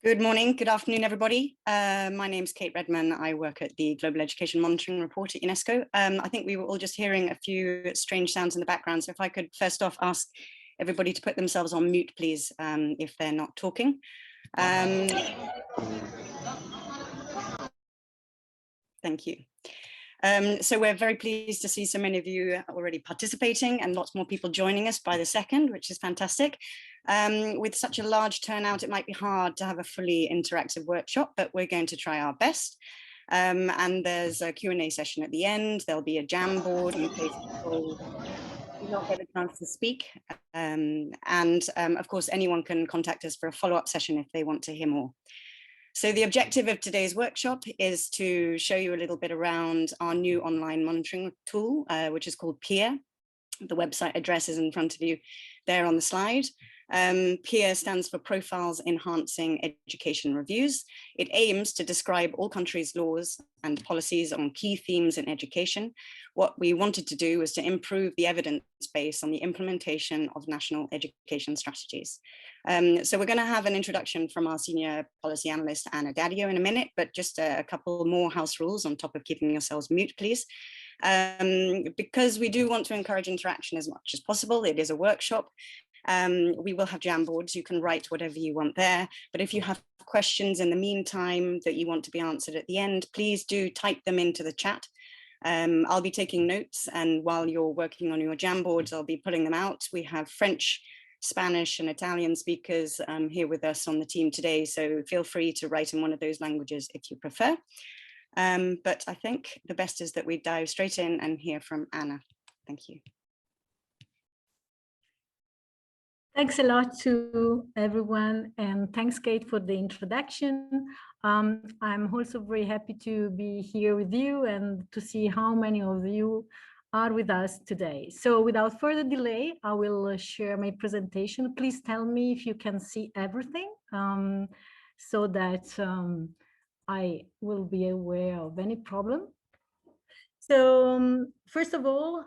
Good morning, good afternoon, everybody. My name's Kate Redman. I work at the Global Education Monitoring Report at UNESCO. I think we were all just hearing a few strange sounds in the background. So if I could first off ask everybody to put themselves on mute, please, if they're not talking. Thank you. So we're very pleased to see so many of you already participating and lots more people joining us by the second, which is fantastic. With such a large turnout, it might be hard to have a fully interactive workshop, but we're going to try our best. And there's a Q&A session at the end. There'll be a Jamboard in case people do not get a chance to speak. Of course, anyone can contact us for a follow-up session if they want to hear more. So the objective of today's workshop is to show you a little bit around our new online monitoring tool, which is called PEER. The website address is in front of you there on the slide. PEER stands for Profiles Enhancing Education Reviews. It aims to describe all countries' laws and policies on key themes in education. What we wanted to do was to improve the evidence base on the implementation of national education strategies. So we're going to have an introduction from our senior policy analyst, Anna Daddio, in a minute, but just a couple more house rules on top of keeping yourselves mute, please. Because we do want to encourage interaction as much as possible. It is a workshop. We will have Jamboards. You can write whatever you want there, but if you have questions in the meantime that you want to be answered at the end, please do type them into the chat. I'll be taking notes, and while you're working on your Jamboards, I'll be pulling them out. We have French, Spanish and Italian speakers here with us on the team today, so feel free to write in one of those languages if you prefer. But I think the best is that we dive straight in and hear from Anna. Thank you. Thanks a lot to everyone, and thanks, Kate, for the introduction. I'm also very happy to be here with you and to see how many of you are with us today. So without further delay, I will share my presentation. Please tell me if you can see everything so that I will be aware of any problem. So first of all,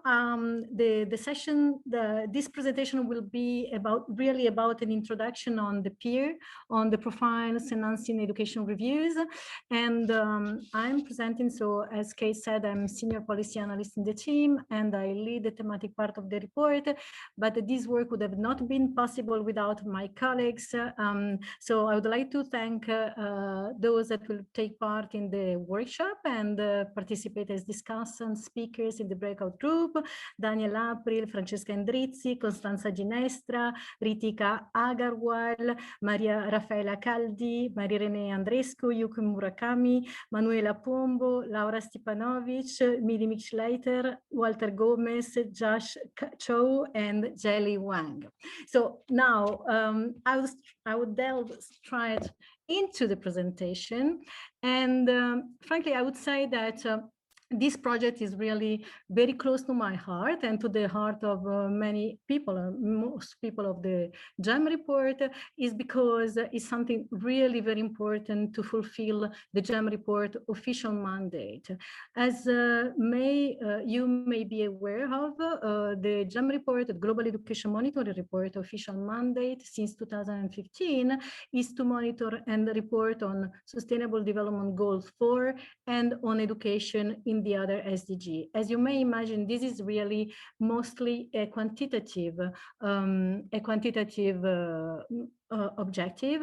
this presentation will be really about an introduction on the PEER, on the Profiles Enhancing Education Reviews. And I'm presenting, so as Kate said, I'm senior policy analyst in the team and I lead the thematic part of the report, but this work would have not been possible without my colleagues. So I would like to thank those that will take part in the workshop and participate as discussants and speakers in the breakout group: Daniel April, Francesca Endrizzi, Costanza Ginestra, Ritika Agarwal, Maria Raffaela Caldi, Maria Renee Andrescu, Yuki Murakami, Manuela Pombo, Laura Stepanovic, Mili Michlater, Walter Gomez, Josh Chow, and Jelly Wang. So now I would delve straight into the presentation. And frankly, I would say that this project is really very close to my heart and to the heart of many people, most people of the GEM report, is because it's something really very important to fulfill the GEM report official mandate. As you may be aware of, the GEM report, the Global Education Monitoring Report official mandate since 2015 is to monitor and report on Sustainable Development Goals 4 and on education in the other SDG. As you may imagine, this is really mostly a quantitative objective,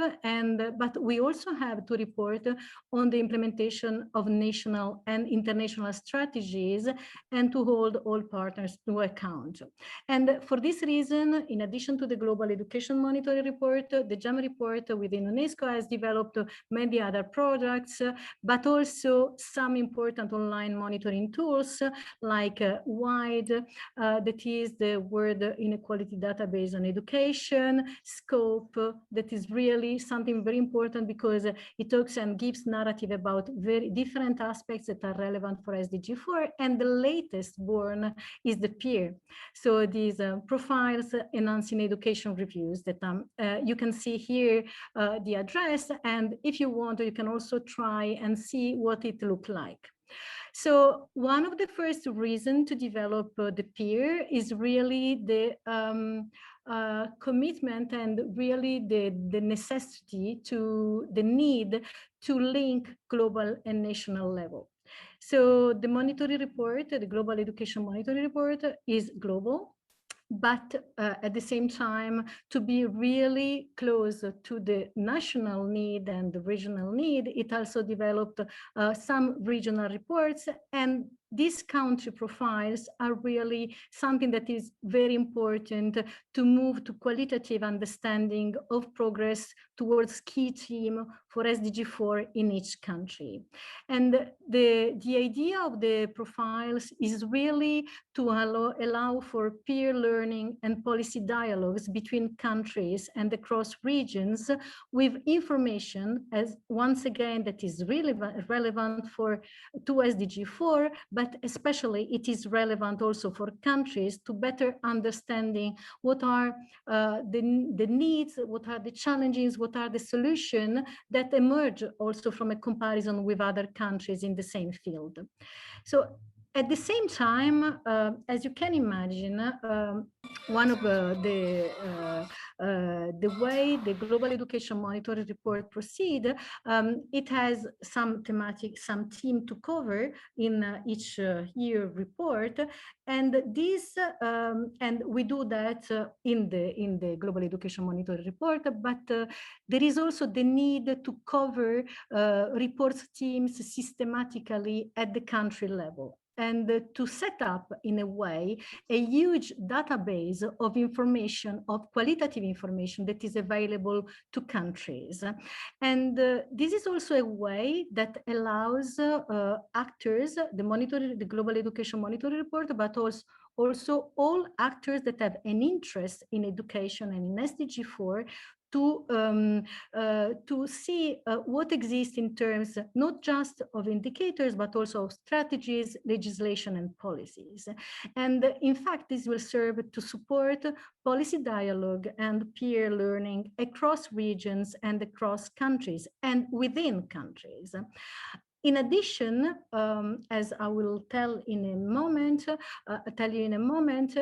but we also have to report on the implementation of national and international strategies and to hold all partners to account. And for this reason, in addition to the Global Education Monitoring Report, the GEM report within UNESCO has developed many other projects, but also some important online monitoring tools like WIDE, that is the World Inequality Database on Education, SCOPE, that is really something very important because it talks and gives narrative about very different aspects that are relevant for SDG 4, and the latest born is the PEER. So these Profiles Enhancing Education Reviews that you can see here the address, and if you want, you can also try and see what it looks like. So one of the first reasons to develop the PEER is really the commitment and really the necessity to the need to link global and national level. So the monitoring report, the Global Education Monitoring Report, is global, but at the same time, to be really close to the national need and the regional need, it also developed some regional reports, and these country profiles are really something that is very important to move to qualitative understanding of progress towards key theme for SDG 4 in each country. And the idea of the profiles is really to allow for peer learning and policy dialogues between countries and across regions with information, as once again, that is really relevant to SDG 4, but especially it is relevant also for countries to better understanding what are the needs, what are the challenges, what are the solutions that emerge also from a comparison with other countries in the same field. So at the same time, as you can imagine, one of the way the Global Education Monitoring Report proceed, it has some theme to cover in each year report, and this and we do that in the Global Education Monitoring Report, but there is also the need to cover reports themes systematically at the country level, and to set up in a way a huge database of information, of qualitative information that is available to countries. And this is also a way that allows actors, the Global Education Monitoring Report, but also all actors that have an interest in education and in SDG 4 to see what exists in terms not just of indicators, but also of strategies, legislation, and policies. And in fact, this will serve to support policy dialogue and peer learning across regions and across countries and within countries. In addition, as I will tell you in a moment,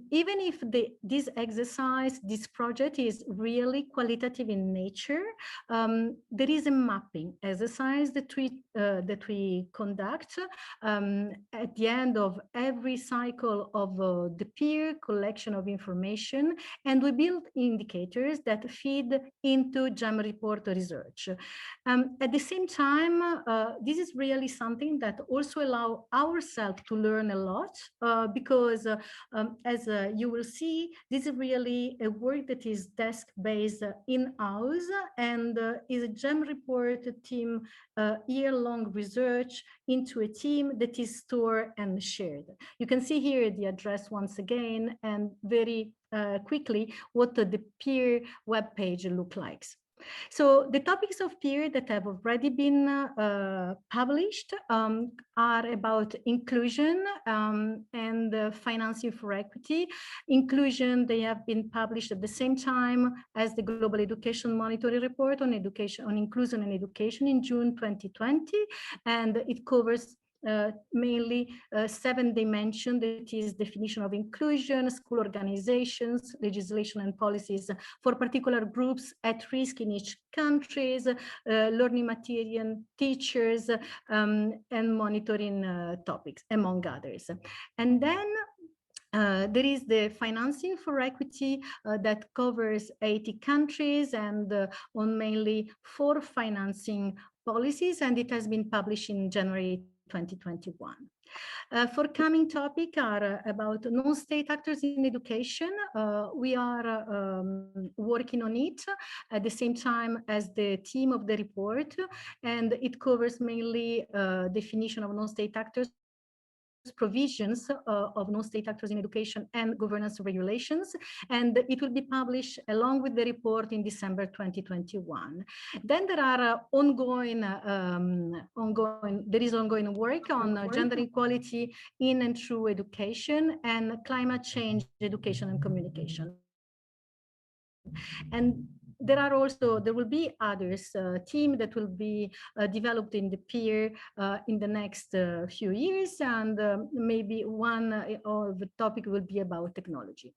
even if this exercise, this project is really qualitative in nature, there is a mapping exercise that we conduct at the end of every cycle of the peer collection of information, and we build indicators that feed into GEM report research. At the same time, this is really something that also allow ourselves to learn a lot, because as you will see, this is really a work that is desk-based in-house, and is a GEM report team year-long research into a team that is stored and shared. You can see here the address once again, and very quickly what the peer webpage look like. So the topics of peer that have already been published are about inclusion and financing for equity. Inclusion, they have been published at the same time as the Global Education Monitoring Report on inclusion and education in June 2020, and it covers mainly 7 dimensions, that is definition of inclusion, school organizations, legislation and policies for particular groups at risk in each countries, learning material, teachers, and monitoring topics, among others. And then there is the financing for equity that covers 80 countries and on mainly 4 financing policies, and it has been published in January 2021. Forthcoming topic are about non-state actors in education. We are working on it at the same time as the theme of the report, and it covers mainly definition of non-state actors, provisions of non-state actors in education and governance regulations, and it will be published along with the report in December 2021. Then there are ongoing work on gender equality in and through education and climate change education and communication. And there will be others team that will be developed in the peer in the next few years, and maybe one of the topic will be about technology.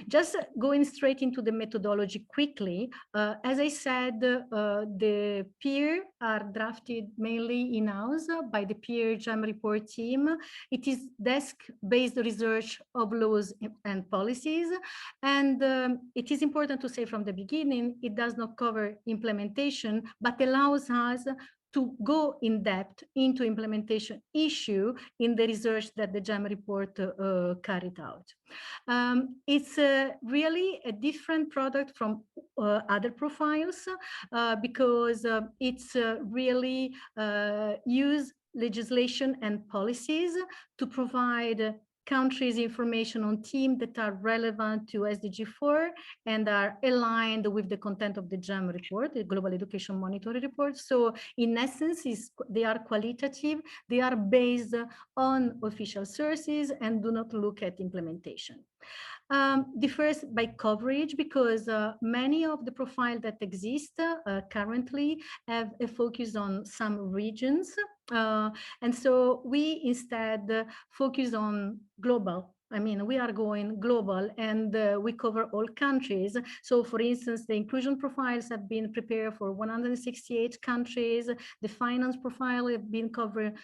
Just going straight into the methodology quickly, as I said, the peer are drafted mainly in-house by the peer JAM report team. It is desk-based research of laws and policies, and it is important to say from the beginning, it does not cover implementation, but allows us to go in depth into implementation issue in the research that the JAM report carried out. It's really a different product from other profiles because it's really use legislation and policies to provide countries information on themes that are relevant to SDG 4 and are aligned with the content of the JAM report, the Global Education Monitoring Report. So in essence, they are qualitative, they are based on official sources and do not look at implementation. Differs by coverage because many of the profiles that exist currently have a focus on some regions. And so we instead focus on global. I mean, we are going global and we cover all countries. So for instance, the inclusion profiles have been prepared for 168 countries. The finance profile have been covered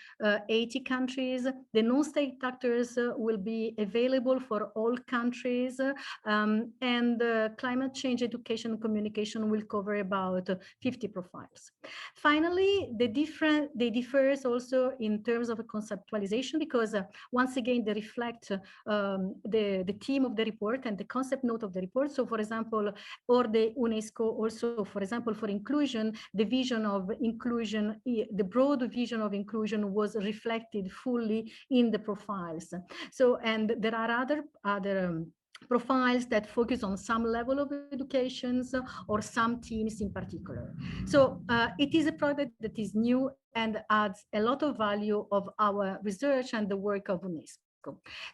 80 countries. The non-state actors will be available for all countries. And climate change education and communication will cover about 50 profiles. Finally, they differs also in terms of a conceptualization because once again, they reflect the theme of the report and the concept note of the report. So for example, or the UNESCO also, for example, for inclusion, the vision of inclusion, the broad vision of inclusion was reflected fully in the profiles. So, and there are other profiles that focus on some level of educations or some themes in particular. So it is a product that is new and adds a lot of value of our research and the work of UNESCO.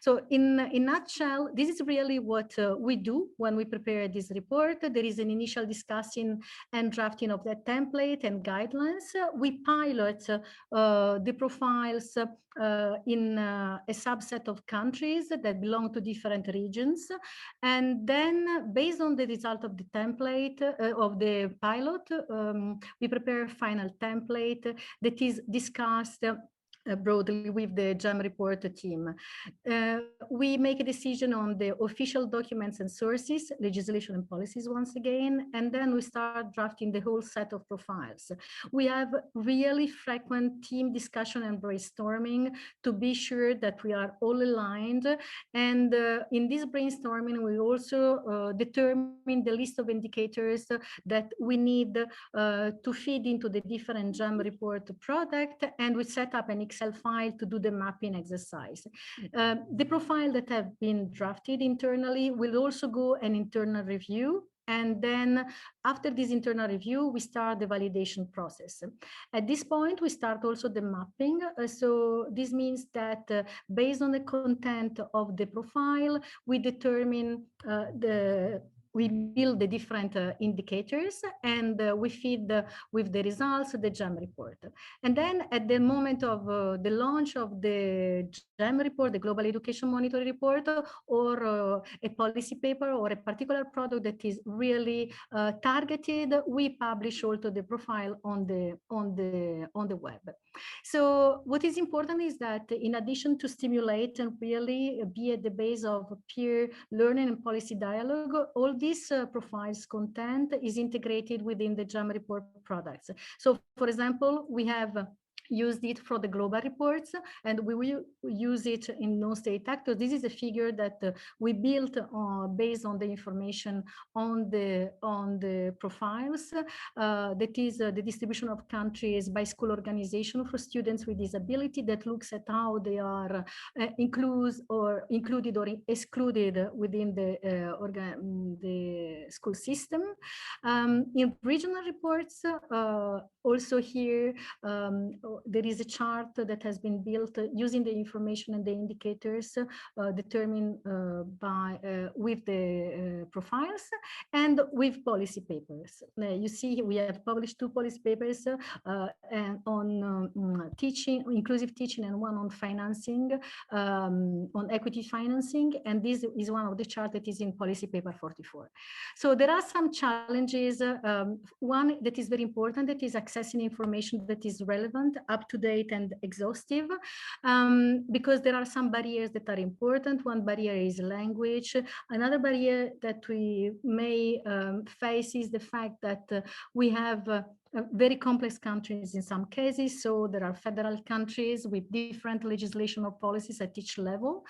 So in a nutshell, this is really what we do when we prepare this report. There is an initial discussing and drafting of that template and guidelines. We pilot the profiles in a subset of countries that belong to different regions. And then based on the result of the template of the pilot, we prepare a final template that is discussed broadly with the JAM report team. We make a decision on the official documents and sources, legislation and policies once again, and then we start drafting the whole set of profiles. We have really frequent team discussion and brainstorming to be sure that we are all aligned. And in this brainstorming, we also determine the list of indicators that we need to feed into the different JAM report product, and we set up an Excel file to do the mapping exercise. The profile that have been drafted internally will also go an internal review. And then after this internal review, we start the validation process. At this point, we start also the mapping. So this means that based on the content of the profile, we determine we build the different indicators and we feed with the results the JAM report. And then at the moment of the launch of the JAM report, the Global Education Monitoring Report, or a policy paper or a particular product that is really targeted, we publish also the profile on the web. So what is important is that in addition to stimulate and really be at the base of peer learning and policy dialogue, all this profiles content is integrated within the JAM report products. So for example, we have used it for the global reports, and we will use it in non-state actors. This is a figure that we built based on the information on the profiles. That is the distribution of countries by school organization for students with disability that looks at how they are included or excluded within the school system. In regional reports, also here, there is a chart that has been built using the information and the indicators determined with the profiles and with policy papers. You see, we have published 2 policy papers and on teaching, inclusive teaching, and one on financing, on equity financing. And this is one of the charts that is in policy paper 44. So there are some challenges. One that is very important, that is accessing information that is relevant, up to date, and exhaustive, because there are some barriers that are important. One barrier is language. Another barrier that we may face is the fact that we have very complex countries in some cases. So there are federal countries with different legislation or policies at each level,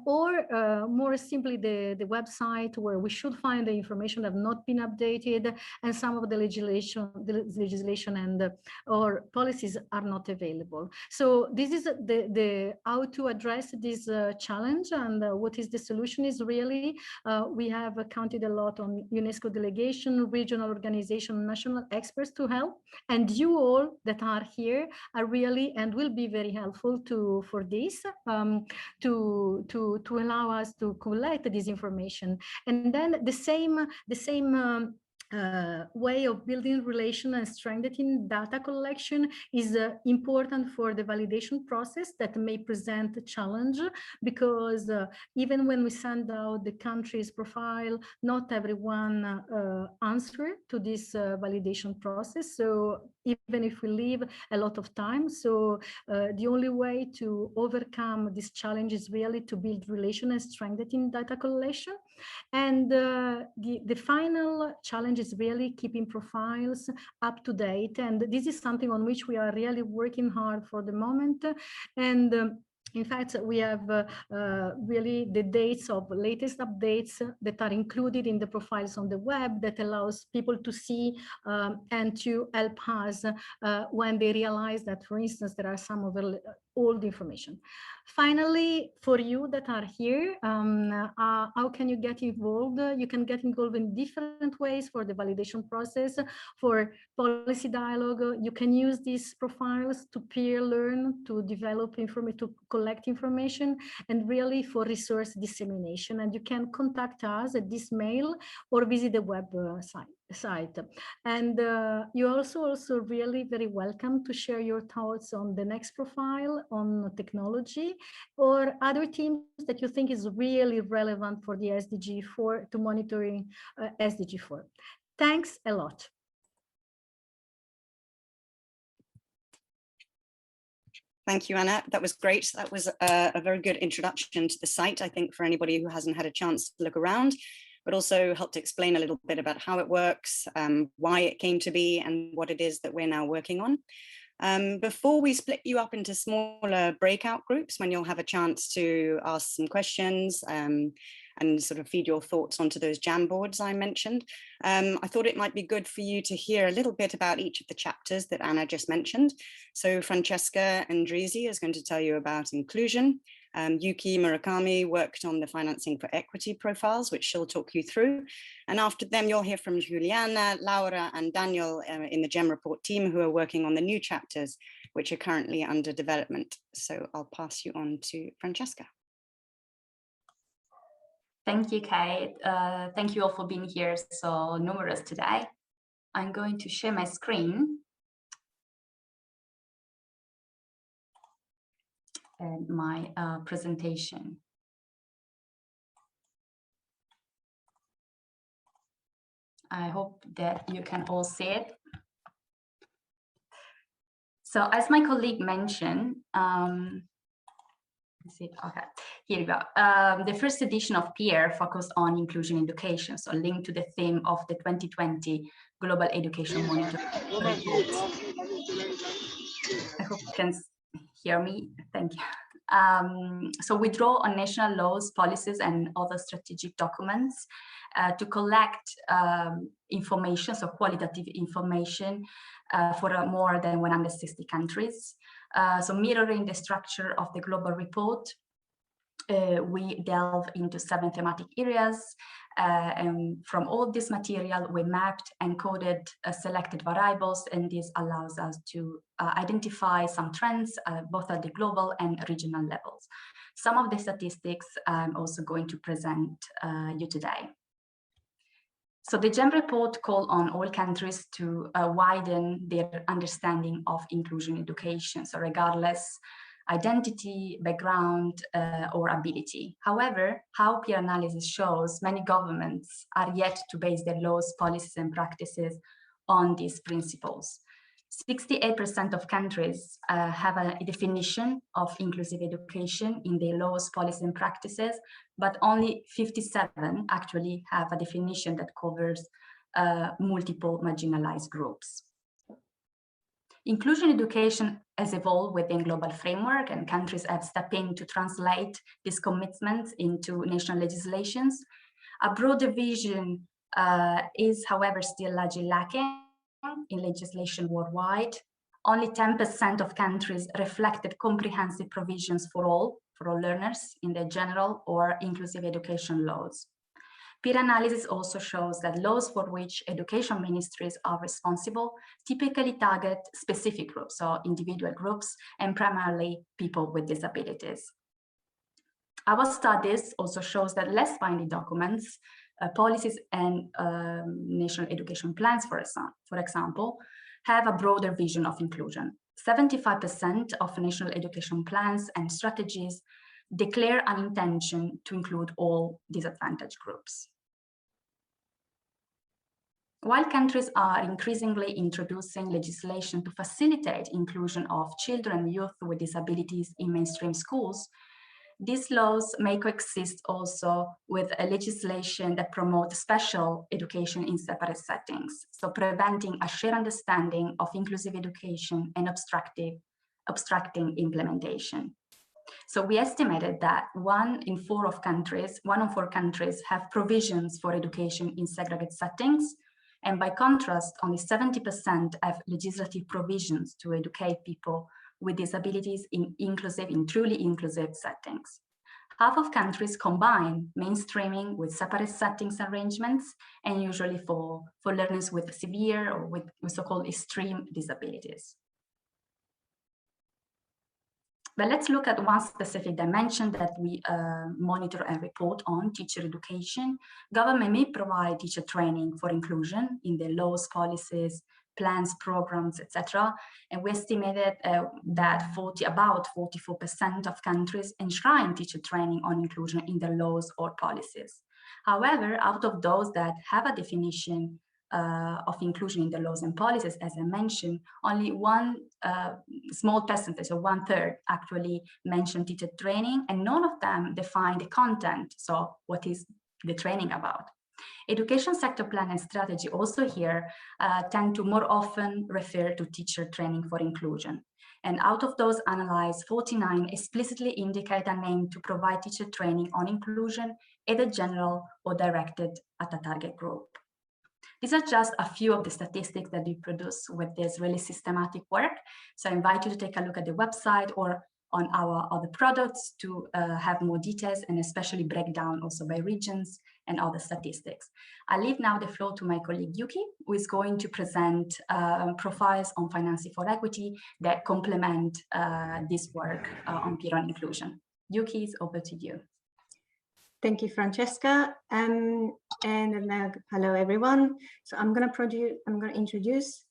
or more simply the website where we should find the information have not been updated, and some of the legislation and or policies are not available. So this is the how to address this challenge, and what is the solution is really we have counted a lot on UNESCO delegation, regional organization, national experts to help, and you all that are here are really and will be very helpful for this to allow us to collect this information. And then the same way of building relation and strengthening data collection is important for the validation process that may present a challenge, because even when we send out the country's profile, not everyone answers to this validation process. So even if we leave a lot of time, so the only way to overcome this challenge is really to build relation and strengthening data collection. And the final challenge is really keeping profiles up to date. And this is something on which we are really working hard for the moment. And in fact, we have really the dates of latest updates that are included in the profiles on the web that allows people to see and to help us when they realize that, for instance, there are some of the old information. Finally, for you that are here, how can you get involved? You can get involved in different ways for the validation process. For policy dialogue, you can use these profiles to peer learn, to develop information, to collect information, and really for resource dissemination. And you can contact us at this mail or visit the web site. And you're also really very welcome to share your thoughts on the next profile, on technology, or other themes that you think is really relevant for the SDG 4, to monitoring SDG 4. Thanks a lot. Thank you, Anna. That was great. That was a very good introduction to the site, I think, for anybody who hasn't had a chance to look around, but also helped explain a little bit about how it works, why it came to be, and what it is that we're now working on. Before we split you up into smaller breakout groups, when you'll have a chance to ask some questions and sort of feed your thoughts onto those Jamboards I mentioned, I thought it might be good for you to hear a little bit about each of the chapters that Anna just mentioned. So Francesca Andrisi is going to tell you about inclusion. Yuki Murakami worked on the financing for equity profiles, which she'll talk you through. And after them, you'll hear from Juliana, Laura, and Daniel in the GEM report team, who are working on the new chapters, which are currently under development. So I'll pass you on to Francesca. Thank you, Kate. Thank you all for being here so numerous today. I'm going to share my screen. And my presentation. I hope that you can all see it. So as my colleague mentioned, okay, here we go. The first edition of PEER focused on inclusion in education, so linked to the theme of the 2020 Global Education Monitoring Report. I hope you can hear me. Thank you. So we draw on national laws, policies, and other strategic documents to collect information, so qualitative information for more than 160 countries. So mirroring the structure of the global report, we delve into 7 thematic areas, and from all this material, we mapped and coded selected variables, and this allows us to identify some trends, both at the global and regional levels. Some of the statistics I'm also going to present you today. So the GEM report called on all countries to widen their understanding of inclusion education, so regardless identity, background, or ability. However, how peer analysis shows, many governments are yet to base their laws, policies, and practices on these principles. 68% of countries have a definition of inclusive education in their laws, policies, and practices, but only 57 actually have a definition that covers multiple marginalized groups. Inclusion education has evolved within global framework, and countries have stepped in to translate these commitments into national legislations. A broader vision is, however, still largely lacking in legislation worldwide. Only 10% of countries reflected comprehensive provisions for all learners in their general or inclusive education laws. Peer analysis also shows that laws for which education ministries are responsible typically target specific groups, so individual groups, and primarily people with disabilities. Our studies also shows that less binding documents, policies, and national education plans, for example, have a broader vision of inclusion. 75% of national education plans and strategies declare an intention to include all disadvantaged groups. While countries are increasingly introducing legislation to facilitate inclusion of children and youth with disabilities in mainstream schools, these laws may coexist also with a legislation that promotes special education in separate settings, so preventing a shared understanding of inclusive education and obstructing implementation. So we estimated that one in four countries have provisions for education in segregated settings, and by contrast, only 70% have legislative provisions to educate people with disabilities in truly inclusive settings. Half of countries combine mainstreaming with separate settings arrangements, and usually for learners with severe or with so-called extreme disabilities. But let's look at one specific dimension that we monitor and report on: teacher education. Government may provide teacher training for inclusion in their laws, policies, plans, programs, etc. And we estimated that about 44% of countries enshrine teacher training on inclusion in their laws or policies. However, out of those that have a definition of inclusion in the laws and policies, as I mentioned, only one small percentage, or 1/3, actually mention teacher training, and none of them define the content. So what is the training about? Education sector plan and strategy also here tend to more often refer to teacher training for inclusion. And out of those analyzed, 49 explicitly indicate a name to provide teacher training on inclusion, either general or directed at a target group. These are just a few of the statistics that we produce with this really systematic work. So I invite you to take a look at the website or on our other products to have more details, and especially break down also by regions and other statistics. I leave now the floor to my colleague Yuki, who is going to present profiles on financing for equity that complement this work on peer on inclusion. Yuki, it's over to you. Thank you, Francesca, and hello everyone. So I'm going to introduce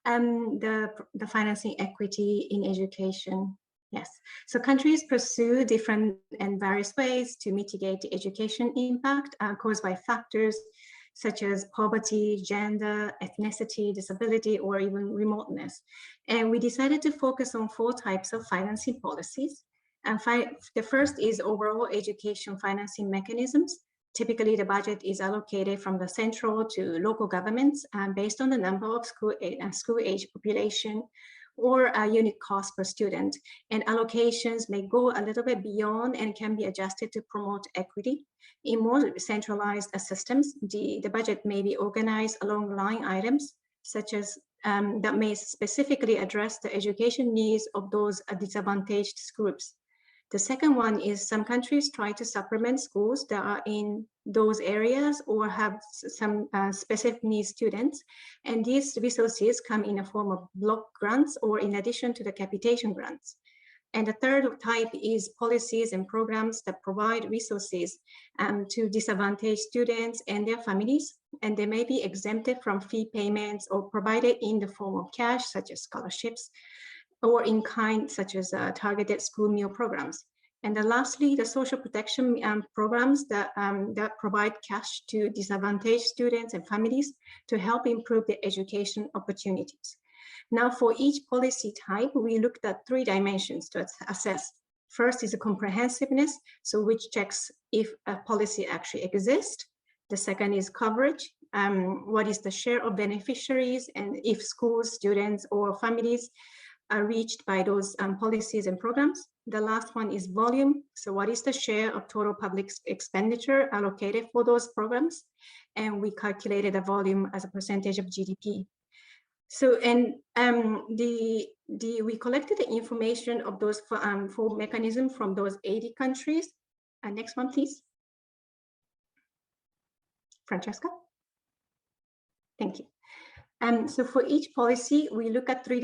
the financing equity in education. Yes, so countries pursue different and various ways to mitigate the education impact caused by factors such as poverty, gender, ethnicity, disability, or even remoteness. And we decided to focus on 4 types of financing policies. And the first is overall education financing mechanisms. Typically, the budget is allocated from the central to local governments based on the number of school-age population or a unit cost per student. And allocations may go a little bit beyond and can be adjusted to promote equity. In more centralized systems, the budget may be organized along line items, such as that may specifically address the education needs of those disadvantaged groups. The second one is some countries try to supplement schools that are in those areas or have some specific needs students. And these resources come in a form of block grants or in addition to the capitation grants. And the third type is policies and programs that provide resources to disadvantaged students and their families. And they may be exempted from fee payments or provided in the form of cash, such as scholarships, or in kind, such as targeted school meal programs. And then lastly, the social protection programs that provide cash to disadvantaged students and families to help improve their education opportunities. Now, for each policy type, we looked at 3 dimensions to assess. First is the comprehensiveness, so which checks if a policy actually exists. The second is coverage. What is the share of beneficiaries, and if schools, students, or families are reached by those policies and programs. The last one is volume. So what is the share of total public expenditure allocated for those programs? And we calculated the volume as a percentage of GDP. So, and we collected the information of those 4 mechanisms from those 80 countries. Next one, please. Francesca. Thank you. So for each policy, we look at 3,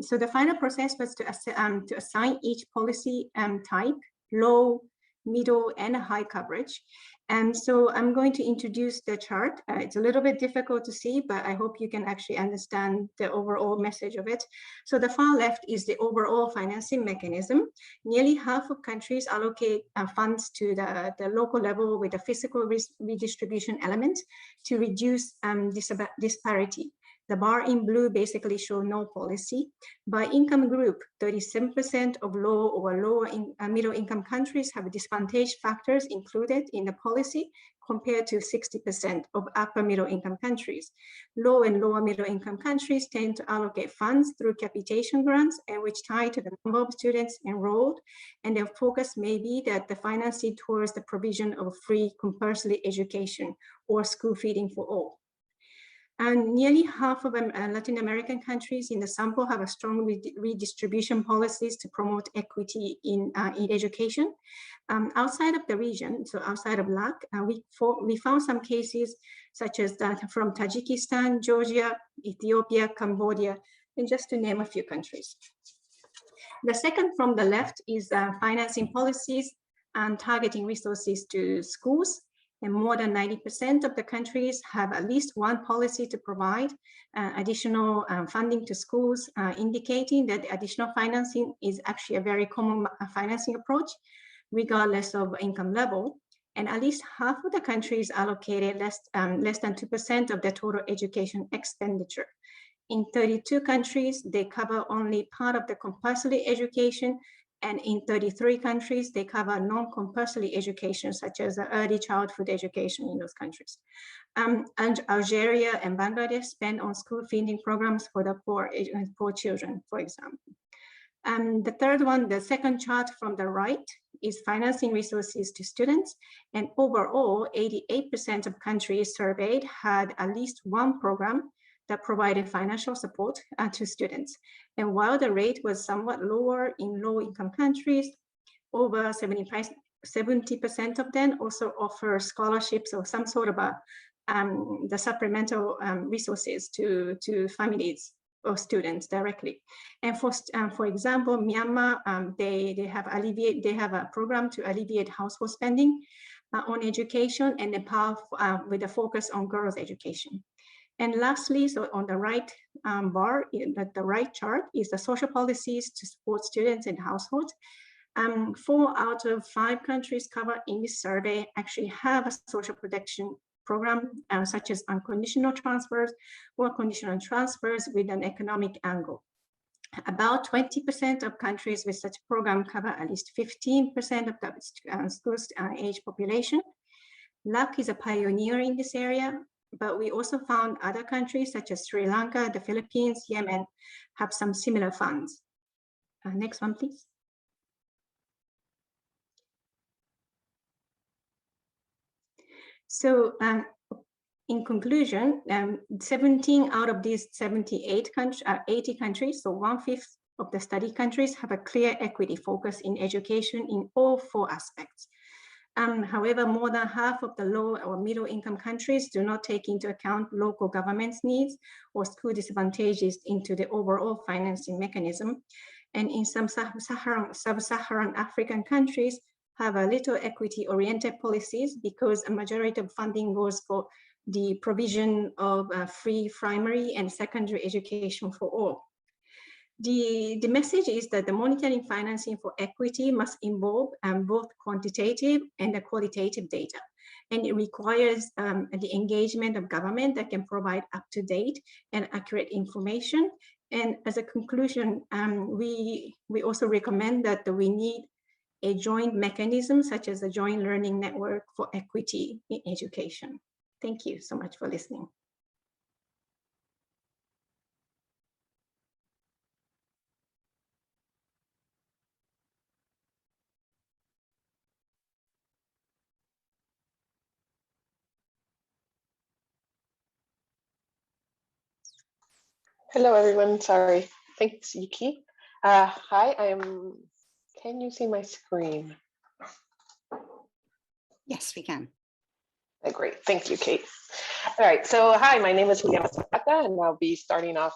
so the final process was to assign each policy type, low, middle, and high coverage. And so I'm going to introduce the chart. It's a little bit difficult to see, but I hope you can actually understand the overall message of it. So the far left is the overall financing mechanism. Nearly half of countries allocate funds to the local level with a fiscal redistribution element to reduce disparity. The bar in blue basically show no policy. By income group, 37% of low or lower middle income countries have disadvantage factors included in the policy compared to 60% of upper middle income countries. Low and lower middle income countries tend to allocate funds through capitation grants, and which tie to the number of students enrolled, and their focus may be that the financing towards the provision of free compulsory education or school feeding for all. And nearly half of Latin American countries in the sample have a strong redistribution policies to promote equity in education. Outside of the region, so outside of LAC, we found some cases such as that from Tajikistan, Georgia, Ethiopia, Cambodia, and just to name a few countries. The second from the left is financing policies and targeting resources to schools. And more than 90% of the countries have at least one policy to provide additional funding to schools, indicating that additional financing is actually a very common financing approach, regardless of income level. And at least half of the countries allocated less than 2% of their total education expenditure. In 32 countries, they cover only part of the compulsory education, and in 33 countries, they cover non-compulsory education, such as early childhood education in those countries. And Algeria and Bangladesh spend on school feeding programs for the poor children, for example. The third one, the second chart from the right, is financing resources to students. And overall, 88% of countries surveyed had at least one program that provided financial support to students. And while the rate was somewhat lower in low-income countries, over 70% of them also offer scholarships or some sort of the supplemental resources to families or students directly. And for example, Myanmar, they have a program to alleviate household spending on education, and Nepal with a focus on girls' education. And lastly, so on the right bar, the right chart is the social policies to support students and households. 4 out of 5 countries covered in this survey actually have a social protection program, such as unconditional transfers or conditional transfers with an economic angle. About 20% of countries with such program cover at least 15% of the schools age population. LAC is a pioneer in this area, but we also found other countries such as Sri Lanka, the Philippines, Yemen have some similar funds. Next one, please. So in conclusion, 17 out of these 80 countries, so 1/5 of the study countries have a clear equity focus in education in all 4 aspects. However, more than half of the low or middle income countries do not take into account local government's needs or school disadvantages into the overall financing mechanism. And in some sub-Saharan African countries have a little equity-oriented policies because a majority of funding goes for the provision of free primary and secondary education for all. The message is that the monitoring financing for equity must involve both quantitative and qualitative data. And it requires the engagement of government that can provide up-to-date and accurate information. And as a conclusion, we also recommend that we need a joint mechanism such as a joint learning network for equity in education. Thank you so much for listening. Hello, everyone. Sorry. Thanks, Yuki. Hi, can you see my screen? Yes, we can. Great. Thank you, Kate. All right. So hi, my name is Juliana Zapata, and I'll be starting off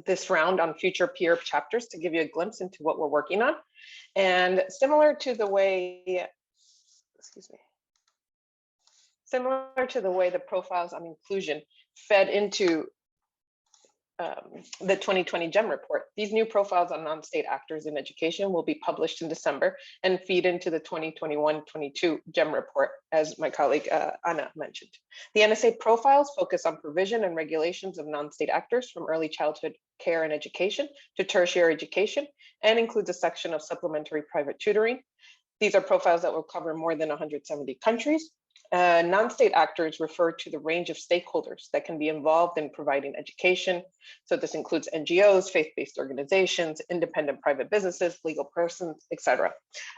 this round on future peer chapters to give you a glimpse into what we're working on. And similar to the way, the profiles on inclusion fed into the 2020 GEM report, these new profiles on non-state actors in education will be published in December and feed into the 2021-22 GEM report, as my colleague Anna mentioned. The NSA profiles focus on provision and regulations of non-state actors from early childhood care and education to tertiary education, and includes a section of supplementary private tutoring. These are profiles that will cover more than 170 countries. Non-state actors refer to the range of stakeholders that can be involved in providing education. So this includes NGOs, faith-based organizations, independent private businesses, legal persons, etc.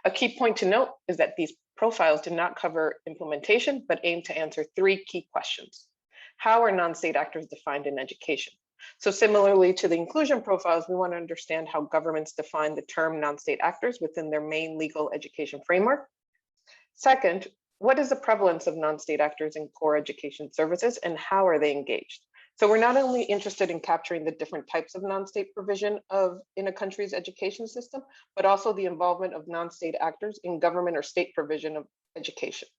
A key point to note is that these profiles do not cover implementation, but aim to answer 3 key questions. How are non-state actors defined in education? So similarly to the inclusion profiles, we want to understand how governments define the term non-state actors within their main legal education framework. Second, what is the prevalence of non-state actors in core education services and how are they engaged? So we're not only interested in capturing the different types of non-state provision in a country's education system, but also the involvement of non-state actors in government or state provision of education.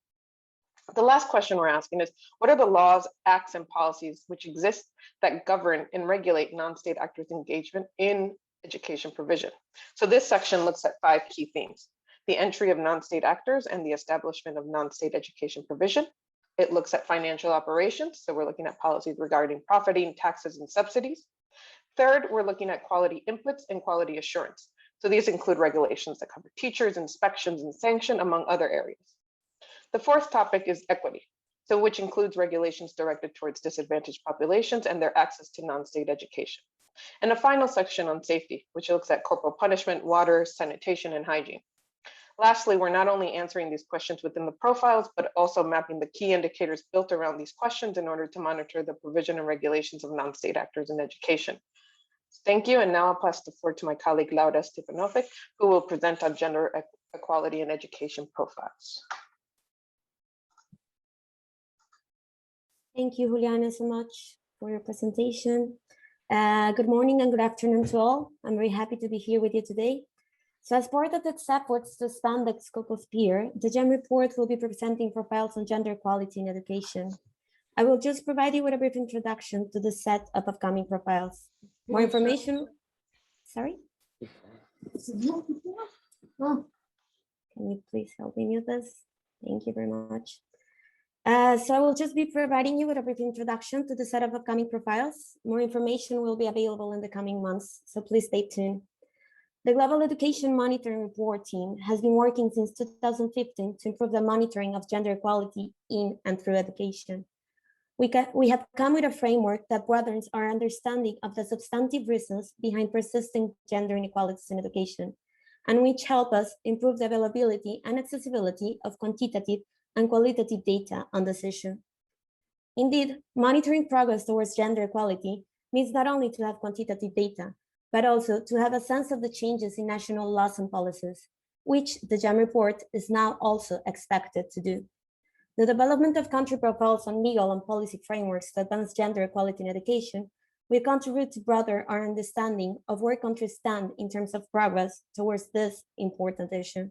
The last question we're asking is, what are the laws, acts, and policies which exist that govern and regulate non-state actors' engagement in education provision? So this section looks at 5 key themes: the entry of non-state actors and the establishment of non-state education provision. It looks at financial operations. So we're looking at policies regarding profiting, taxes, and subsidies. Third, we're looking at quality inputs and quality assurance. So these include regulations that cover teachers, inspections, and sanction, among other areas. The fourth topic is equity, so which includes regulations directed towards disadvantaged populations and their access to non-state education. And a final section on safety, which looks at corporal punishment, water, sanitation, and hygiene. Lastly, we're not only answering these questions within the profiles, but also mapping the key indicators built around these questions in order to monitor the provision and regulations of non-state actors in education. Thank you, and now I'll pass the floor to my colleague Laura Stepanovic, who will present on gender equality and education profiles. Thank you, Juliana, so much for your presentation. Good morning and good afternoon to all. I'm very happy to be here with you today. So as part of its efforts to expand the scope of peer, the GEM report will be presenting profiles on gender equality in education. I will just provide you with a brief introduction to the set of upcoming profiles. More information, sorry? Oh, can you please help me mute this? Thank you very much. So I will just be providing you with a brief introduction to the set of upcoming profiles. More information will be available in the coming months, so please stay tuned. The Global Education Monitoring Report team has been working since 2015 to improve the monitoring of gender equality in and through education. We have come with a framework that broadens our understanding of the substantive reasons behind persisting gender inequalities in education, and which help us improve the availability and accessibility of quantitative and qualitative data on this issue. Indeed, monitoring progress towards gender equality means not only to have quantitative data, but also to have a sense of the changes in national laws and policies, which the GEM report is now also expected to do. The development of country profiles on legal and policy frameworks to advance gender equality in education will contribute to broader our understanding of where countries stand in terms of progress towards this important issue.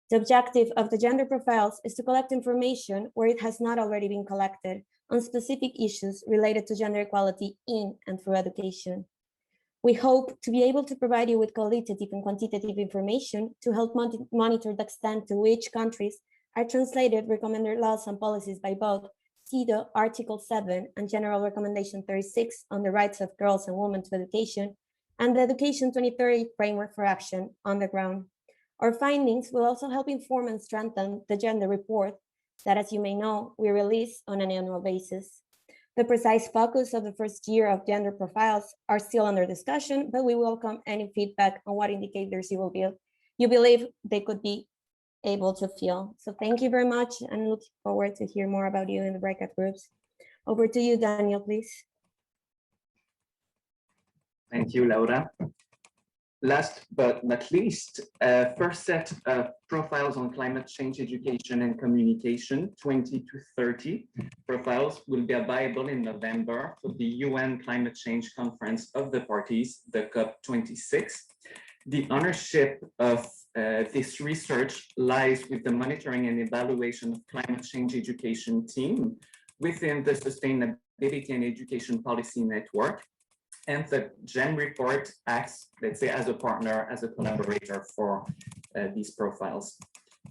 The objective of the gender profiles is to collect information where it has not already been collected on specific issues related to gender equality in and through education. We hope to be able to provide you with qualitative and quantitative information to help monitor the extent to which countries are translated recommended laws and policies by both CEDAW Article 7 and General Recommendation 36 on the rights of girls and women to education, and the Education 2030 Framework for Action on the ground. Our findings will also help inform and strengthen the gender report that, as you may know, we release on an annual basis. The precise focus of the first year of gender profiles are still under discussion, but we welcome any feedback on what indicators you believe they could be able to feel. So thank you very much, and look forward to hear more about you in the breakout groups. Over to you, Daniel, please. Thank you, Laura. Last but not least, first set of profiles on climate change, education and communication, 20 to 30 profiles will be available in November for the UN Climate Change Conference of the Parties, the COP26. The ownership of this research lies with the monitoring and evaluation of climate change education team within the Sustainability and Education Policy Network. And the GEM report acts, let's say, as a partner, as a collaborator for these profiles.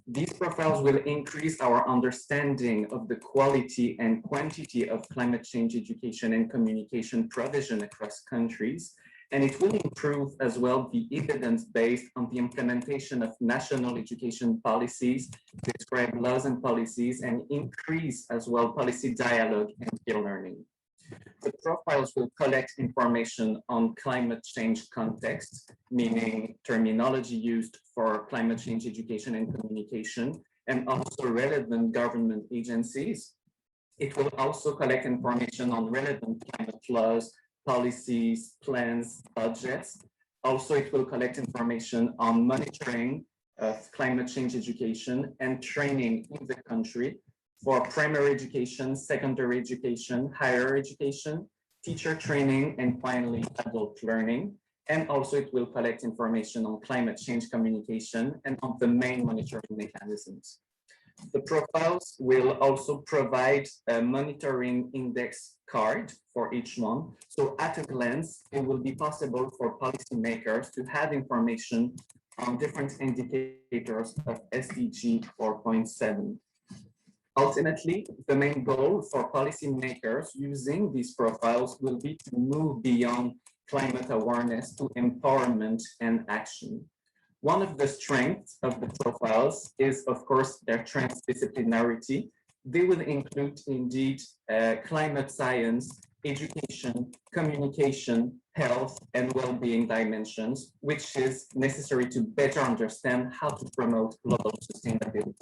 These profiles will increase our understanding of the quality and quantity of climate change education and communication provision across countries. And it will improve as well the evidence based on the implementation of national education policies, describe laws and policies, and increase as well policy dialogue and peer learning. The profiles will collect information on climate change context, meaning terminology used for climate change education and communication, and also relevant government agencies. It will also collect information on relevant climate laws, policies, plans, budgets. Also, it will collect information on monitoring of climate change education and training in the country for primary education, secondary education, higher education, teacher training, and finally adult learning. And also it will collect information on climate change communication and on the main monitoring mechanisms. The profiles will also provide a monitoring index card for each one. So at a glance, it will be possible for policymakers to have information on different indicators of SDG 4.7. Ultimately, the main goal for policymakers using these profiles will be to move beyond climate awareness to empowerment and action. One of the strengths of the profiles is, of course, their transdisciplinarity. They will include indeed climate science, education, communication, health, and well-being dimensions, which is necessary to better understand how to promote global sustainability.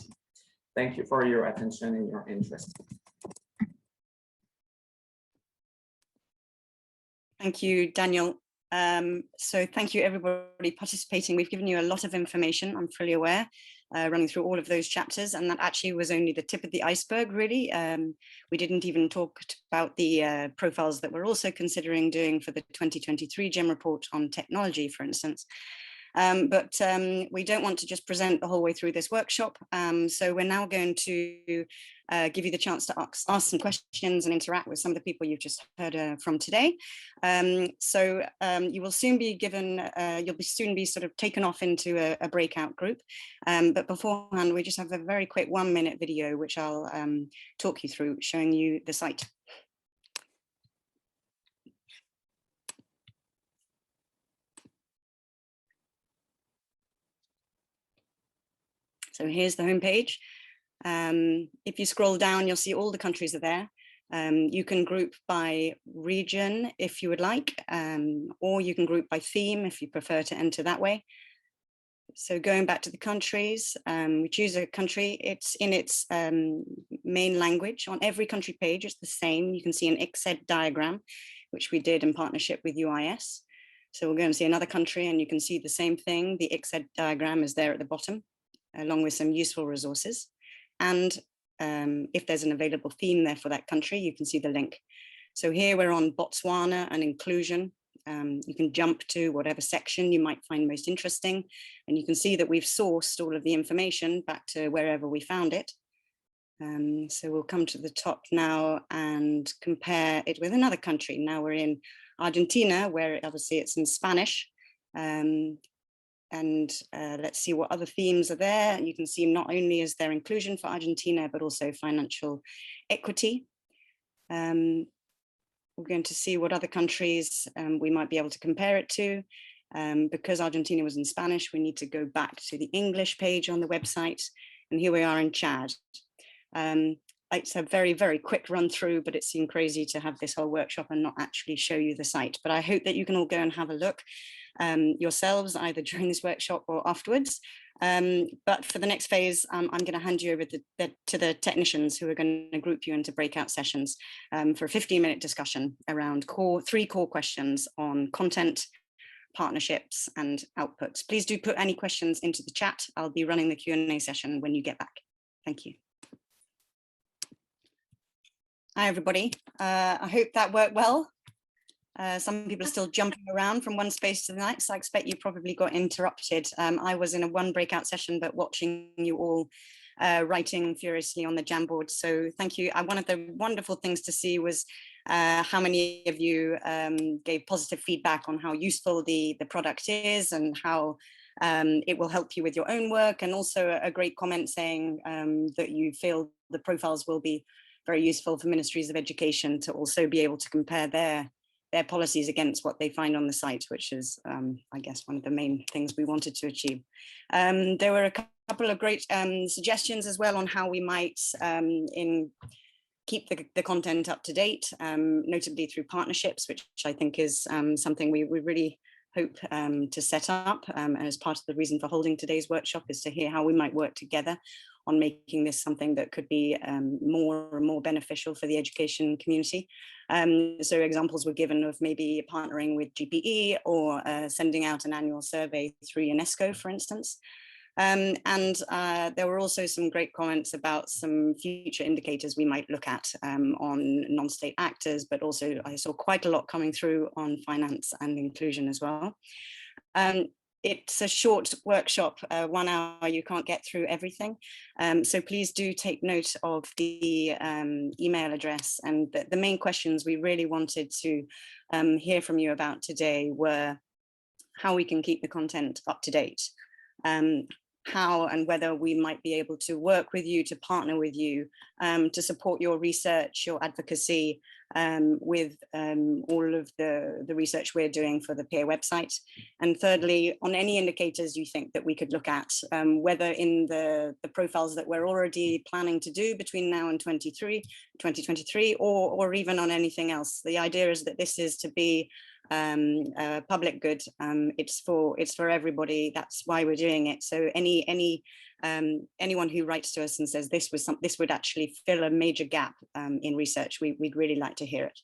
Thank you for your attention and your interest. Thank you, Daniel. So thank you everybody participating. We've given you a lot of information, I'm fully aware, running through all of those chapters, and that actually was only the tip of the iceberg, really. We didn't even talk about the profiles that we're also considering doing for the 2023 GEM report on technology, for instance. But we don't want to just present the whole way through this workshop. So we're now going to give you the chance to ask some questions and interact with some of the people you've just heard from today. So you will soon be given, you'll soon be sort of taken off into a breakout group. But beforehand, we just have a very quick 1-minute video, which I'll talk you through, showing you the site. So here's the homepage. If you scroll down, you'll see all the countries are there. You can group by region if you would like, or you can group by theme if you prefer to enter that way. So going back to the countries, we choose a country, it's in its main language. On every country page, it's the same. You can see an ICSED diagram, which we did in partnership with UIS. So we'll go and see another country, and you can see the same thing. The ICSED diagram is there at the bottom, along with some useful resources. And if there's an available theme there for that country, you can see the link. So here we're on Botswana and inclusion. You can jump to whatever section you might find most interesting. And you can see that we've sourced all of the information back to wherever we found it. So we'll come to the top now and compare it with another country. Now we're in Argentina, where obviously it's in Spanish. Let's see what other themes are there. You can see not only is there inclusion for Argentina, but also financial equity. We're going to see what other countries we might be able to compare it to. Because Argentina was in Spanish, we need to go back to the English page on the website. And here we are in Chad. It's a very, very quick run through, but it seemed crazy to have this whole workshop and not actually show you the site. But I hope that you can all go and have a look yourselves, either during this workshop or afterwards. But for the next phase, I'm going to hand you over to the technicians who are going to group you into breakout sessions for a 15-minute discussion around three core questions on content, partnerships, and outputs. Please do put any questions into the chat. I'll be running the Q&A session when you get back. Thank you. Hi, everybody. I hope that worked well. Some people are still jumping around from one space to the next. I expect you probably got interrupted. I was in one breakout session, but watching you all writing furiously on the Jamboard. So thank you. One of the wonderful things to see was how many of you gave positive feedback on how useful the product is and how it will help you with your own work. And also a great comment saying that you feel the profiles will be very useful for ministries of education to also be able to compare their policies against what they find on the site, which is, I guess, one of the main things we wanted to achieve. There were a couple of great suggestions as well on how we might keep the content up to date, notably through partnerships, which I think is something we really hope to set up. And as part of the reason for holding today's workshop is to hear how we might work together on making this something that could be more and more beneficial for the education community. So examples were given of maybe partnering with GPE or sending out an annual survey through UNESCO, for instance. There were also some great comments about some future indicators we might look at on non-state actors, but also I saw quite a lot coming through on finance and inclusion as well. It's a short workshop, 1 hour, you can't get through everything. So please do take note of the email address. And the main questions we really wanted to hear from you about today were how we can keep the content up to date, how and whether we might be able to work with you, to partner with you, to support your research, your advocacy with all of the research we're doing for the PEER website. And thirdly, on any indicators you think that we could look at, whether in the profiles that we're already planning to do between now and 2023, or even on anything else. The idea is that this is to be public good. It's for everybody. That's why we're doing it. So anyone who writes to us and says this would actually fill a major gap in research, we'd really like to hear it.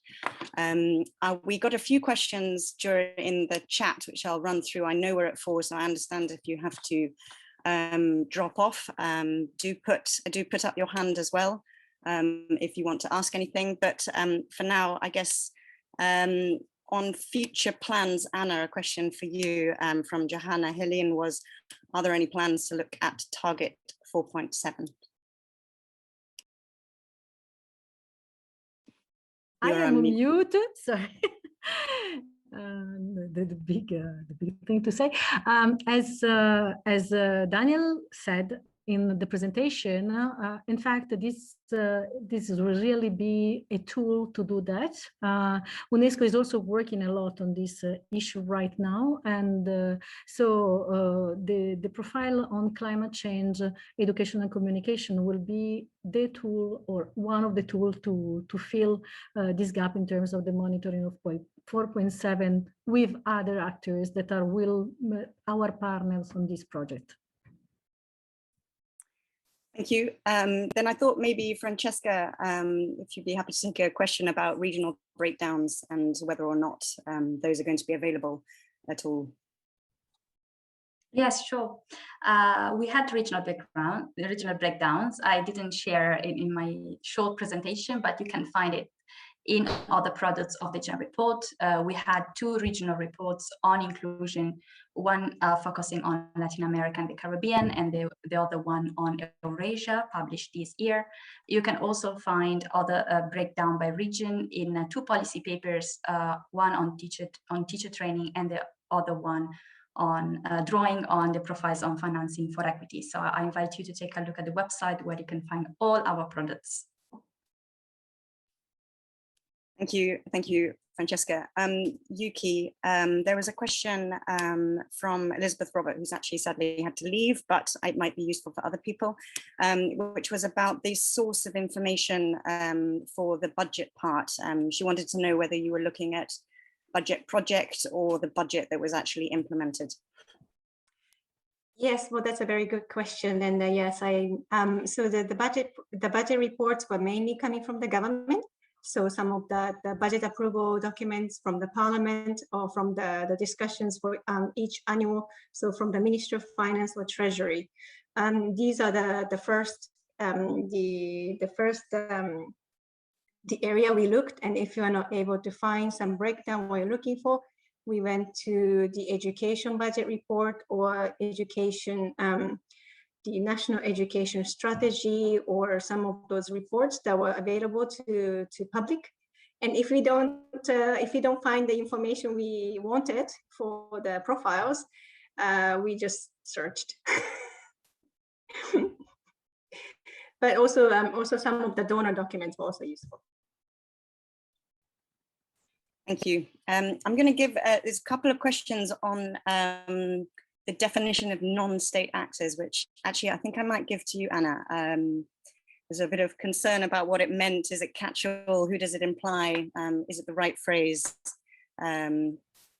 We got a few questions in the chat, which I'll run through. I know we're at 4, so I understand if you have to drop off. Do put up your hand as well if you want to ask anything. But for now, I guess. On future plans, Anna, a question for you from Johanna Helene was, are there any plans to look at target 4.7? I am mute, sorry. The big thing to say. As Daniel said in the presentation, in fact, this will really be a tool to do that. UNESCO is also working a lot on this issue right now, and so the profile on climate change, education and communication will be the tool or one of the tools to fill this gap in terms of the monitoring of 4.7 with other actors that are our partners on this project. Thank you. Then I thought maybe Francesca, if you'd be happy to take a question about regional breakdowns and whether or not those are going to be available at all? Yes, sure. We had regional breakdowns. I didn't share it in my short presentation, but you can find it in other products of the GEM report. We had 2 regional reports on inclusion, one focusing on Latin America and the Caribbean, and the other one on Eurasia, published this year. You can also find other breakdown by region in 2 policy papers, one on teacher training and the other one on drawing on the profiles on financing for equity. So I invite you to take a look at the website where you can find all our products. Thank you, Francesca. Yuki, there was a question from Elizabeth Robert, who's actually sadly had to leave, but it might be useful for other people, which was about the source of information for the budget part. She wanted to know whether you were looking at budget project or the budget that was actually implemented. Yes, well, that's a very good question. And yes, so the budget reports were mainly coming from the government. So some of the budget approval documents from the parliament or from the discussions for each annual, so from the Ministry of Finance or Treasury. These are the first the area we looked, and if you are not able to find some breakdown what you're looking for, we went to the education budget report or education, the National Education Strategy, or some of those reports that were available to public. And if we don't find the information we wanted for the profiles, we just searched. But also some of the donor documents were also useful. Thank you. I'm going to give, there's a couple of questions on the definition of non-state actors, which actually I think I might give to you, Anna. There's a bit of concern about what it meant. Is it catch-all? Who does it imply? Is it the right phrase?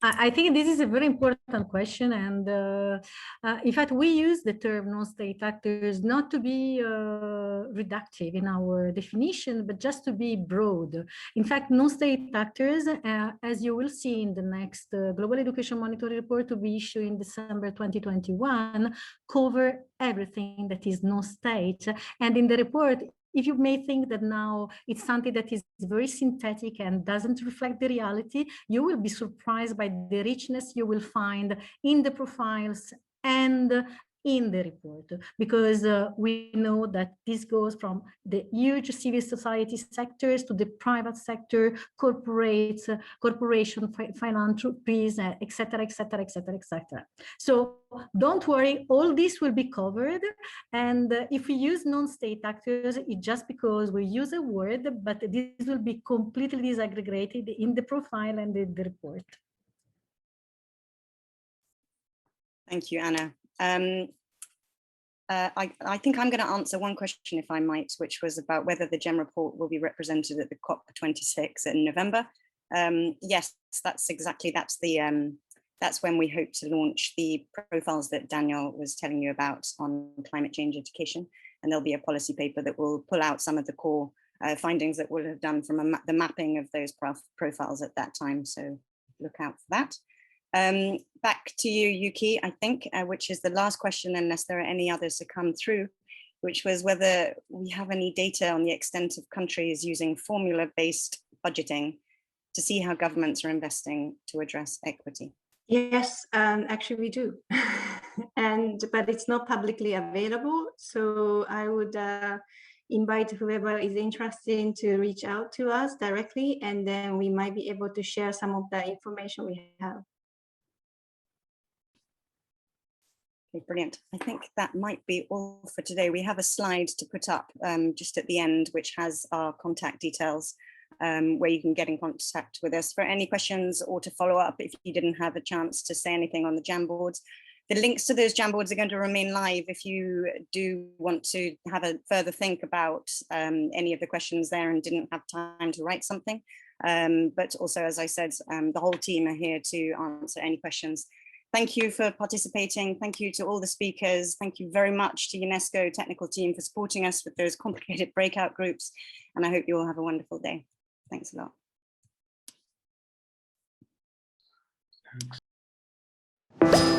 I think this is a very important question, and in fact, we use the term non-state actors not to be reductive in our definition, but just to be broad. In fact, non-state actors, as you will see in the next Global Education Monitoring Report to be issued in December 2021, cover everything that is non-state. And in the report, if you may think that now it's something that is very synthetic and doesn't reflect the reality, you will be surprised by the richness you will find in the profiles and in the report, because we know that this goes from the huge civil society sectors to the private sector, corporates, corporation, philanthropies, etc., etc., etc., etc. So don't worry, all this will be covered. And if we use non-state actors, it's just because we use a word, but this will be completely disaggregated in the profile and in the report. Thank you, Anna. I think I'm going to answer one question, if I might, which was about whether the GEM report will be represented at the COP26 in November. Yes, that's when we hope to launch the profiles that Daniel was telling you about on climate change education. And there'll be a policy paper that will pull out some of the core findings that we'll have done from the mapping of those profiles at that time. So look out for that. Back to you, Yuki, I think, which is the last question, unless there are any others to come through, which was whether we have any data on the extent of countries using formula-based budgeting to see how governments are investing to address equity. Yes, actually we do, but it's not publicly available. So I would invite whoever is interested to reach out to us directly, and then we might be able to share some of the information we have. Okay, brilliant. I think that might be all for today. We have a slide to put up just at the end, which has our contact details, where you can get in contact with us for any questions or to follow up if you didn't have a chance to say anything on the Jamboards. The links to those Jamboards are going to remain live if you do want to have a further think about any of the questions there and didn't have time to write something. But also, as I said, the whole team are here to answer any questions. Thank you for participating. Thank you to all the speakers. Thank you very much to UNESCO technical team for supporting us with those complicated breakout groups. And I hope you all have a wonderful day. Thanks a lot. you.